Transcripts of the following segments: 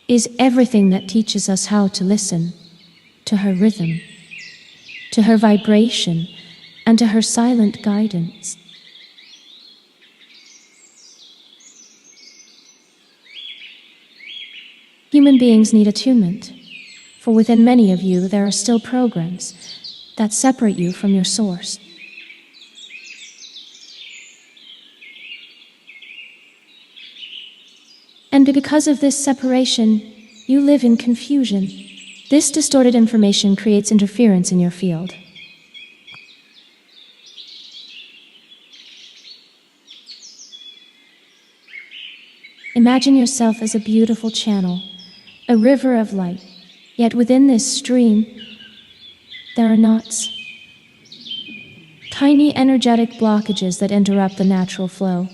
is everything that teaches us how to listen to her rhythm, to her vibration, and to her silent guidance. Human beings need attunement, for within many of you there are still programs that separate you from your source. And because of this separation, you live in confusion. This distorted information creates interference in your field. Imagine yourself as a beautiful channel, a river of light. Yet within this stream, there are knots, tiny energetic blockages that interrupt the natural flow.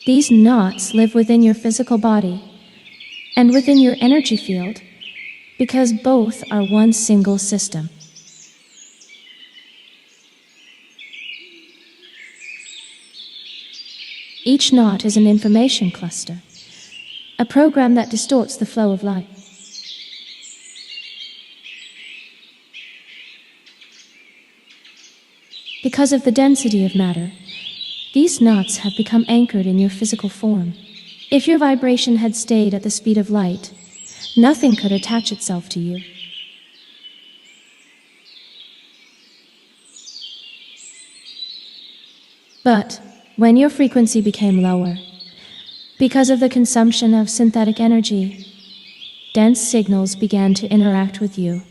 These knots live within your physical body and within your energy field because both are one single system. Each knot is an information cluster, a program that distorts the flow of light. Because of the density of matter, these knots have become anchored in your physical form. If your vibration had stayed at the speed of light, nothing could attach itself to you. But when your frequency became lower, because of the consumption of synthetic energy, dense signals began to interact with you,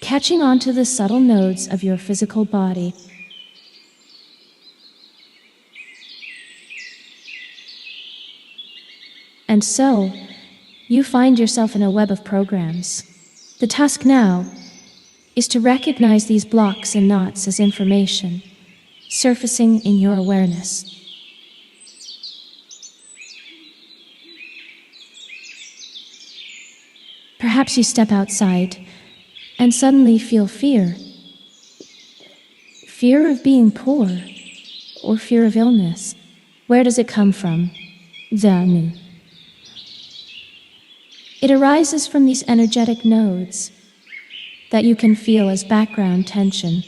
catching on to the subtle nodes of your physical body. And so, you find yourself in a web of programs. The task now is to recognize these blocks and knots as information surfacing in your awareness. Perhaps you step outside and suddenly feel fear. Fear of being poor or fear of illness. Where does it come from? Zanu. It arises from these energetic nodes that you can feel as background tension.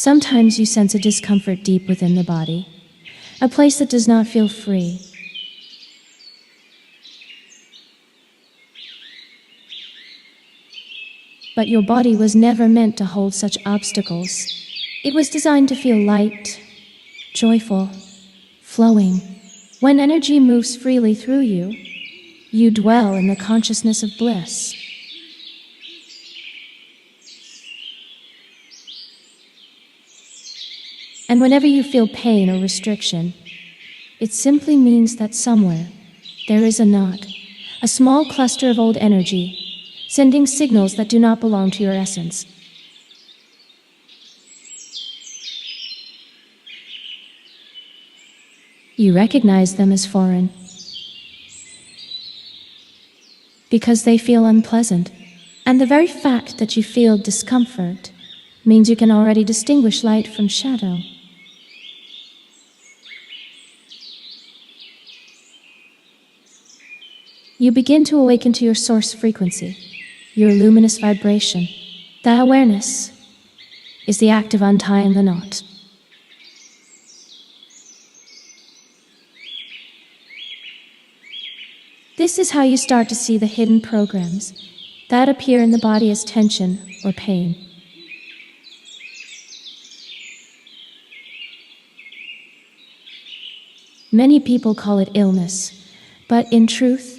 Sometimes you sense a discomfort deep within the body, a place that does not feel free. But your body was never meant to hold such obstacles. It was designed to feel light, joyful, flowing. When energy moves freely through you, you dwell in the consciousness of bliss. And whenever you feel pain or restriction, it simply means that somewhere there is a knot, a small cluster of old energy, sending signals that do not belong to your essence. You recognize them as foreign because they feel unpleasant. And the very fact that you feel discomfort means you can already distinguish light from shadow. You begin to awaken to your source frequency, your luminous vibration. That awareness is the act of untying the knot. This is how you start to see the hidden programs that appear in the body as tension or pain. Many people call it illness, but in truth,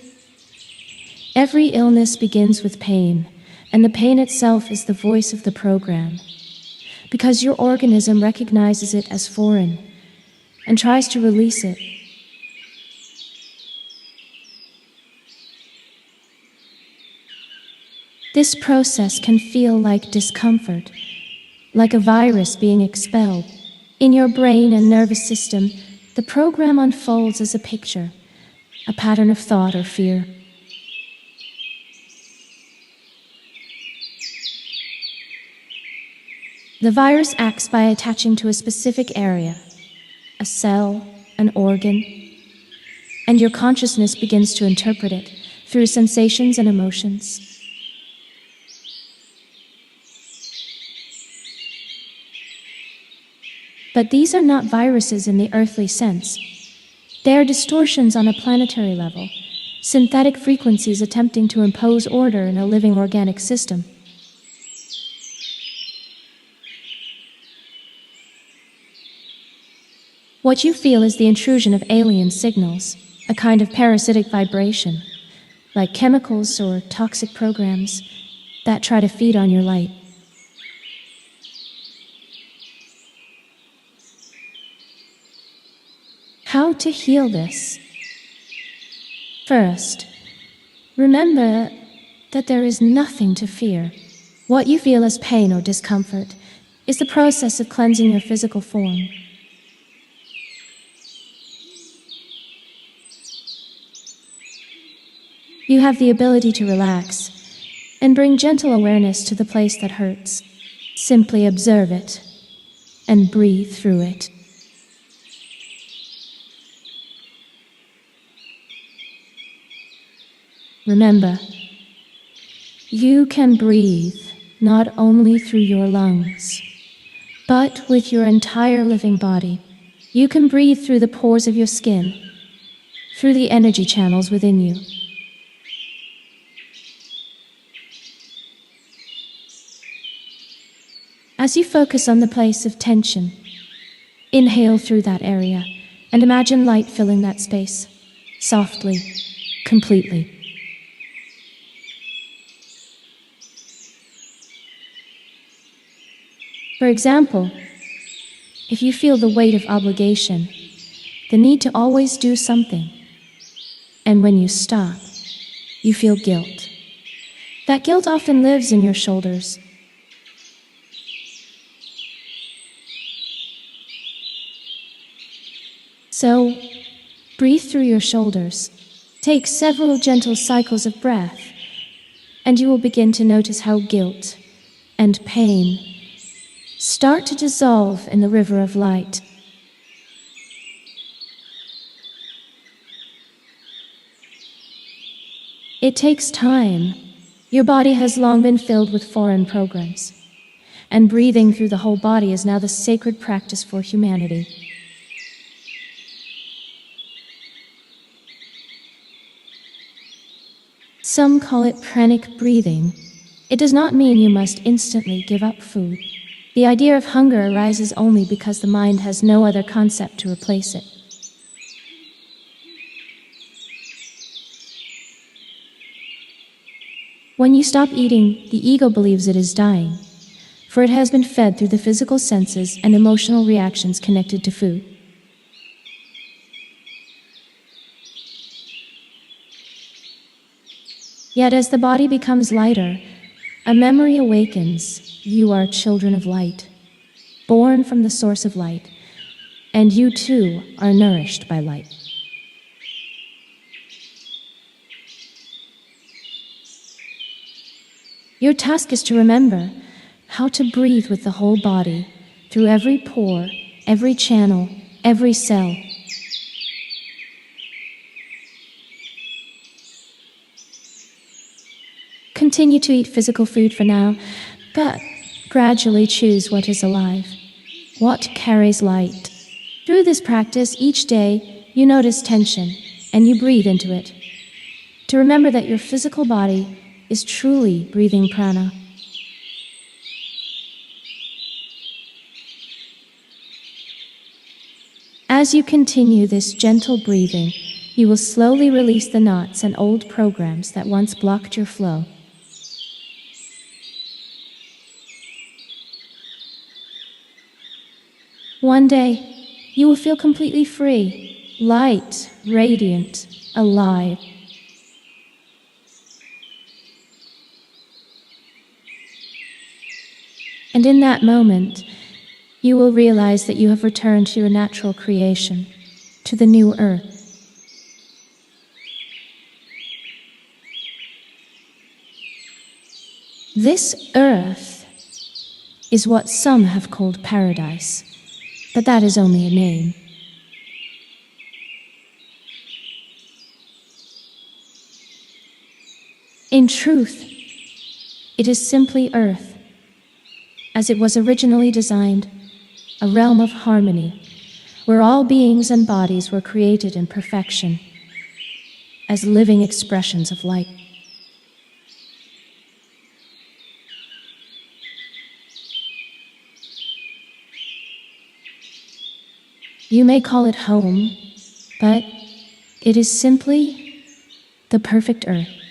every illness begins with pain, and the pain itself is the voice of the program, because your organism recognizes it as foreign and tries to release it. This process can feel like discomfort, like a virus being expelled. In your brain and nervous system, the program unfolds as a picture, a pattern of thought or fear. The virus acts by attaching to a specific area, a cell, an organ, and your consciousness begins to interpret it through sensations and emotions. But these are not viruses in the earthly sense. They are distortions on a planetary level, synthetic frequencies attempting to impose order in a living organic system. What you feel is the intrusion of alien signals, a kind of parasitic vibration, like chemicals or toxic programs that try to feed on your light. How to heal this? First, remember that there is nothing to fear. What you feel as pain or discomfort is the process of cleansing your physical form. You have the ability to relax and bring gentle awareness to the place that hurts. Simply observe it and breathe through it. Remember, you can breathe not only through your lungs, but with your entire living body. You can breathe through the pores of your skin, through the energy channels within you. As you focus on the place of tension, inhale through that area and imagine light filling that space, softly, completely. For example, if you feel the weight of obligation, the need to always do something, and when you stop, you feel guilt. That guilt often lives in your shoulders. So, breathe through your shoulders. Take several gentle cycles of breath, and you will begin to notice how guilt and pain start to dissolve in the river of light. It takes time. Your body has long been filled with foreign programs, and breathing through the whole body is now the sacred practice for humanity. Some call it pranic breathing. It does not mean you must instantly give up food. The idea of hunger arises only because the mind has no other concept to replace it. When you stop eating, the ego believes it is dying, for it has been fed through the physical senses and emotional reactions connected to food. Yet as the body becomes lighter, a memory awakens. You are children of light, born from the source of light, and you too are nourished by light. Your task is to remember how to breathe with the whole body, through every pore, every channel, every cell. Continue to eat physical food for now, but gradually choose what is alive, what carries light. Through this practice, each day you notice tension and you breathe into it, to remember that your physical body is truly breathing prana. As you continue this gentle breathing, you will slowly release the knots and old programs that once blocked your flow. One day, you will feel completely free, light, radiant, alive. And in that moment, you will realize that you have returned to your natural creation, to the new earth. This earth is what some have called paradise, but that is only a name. In truth, it is simply Earth, as it was originally designed, a realm of harmony, where all beings and bodies were created in perfection, as living expressions of light. You may call it home, but it is simply the perfect Earth.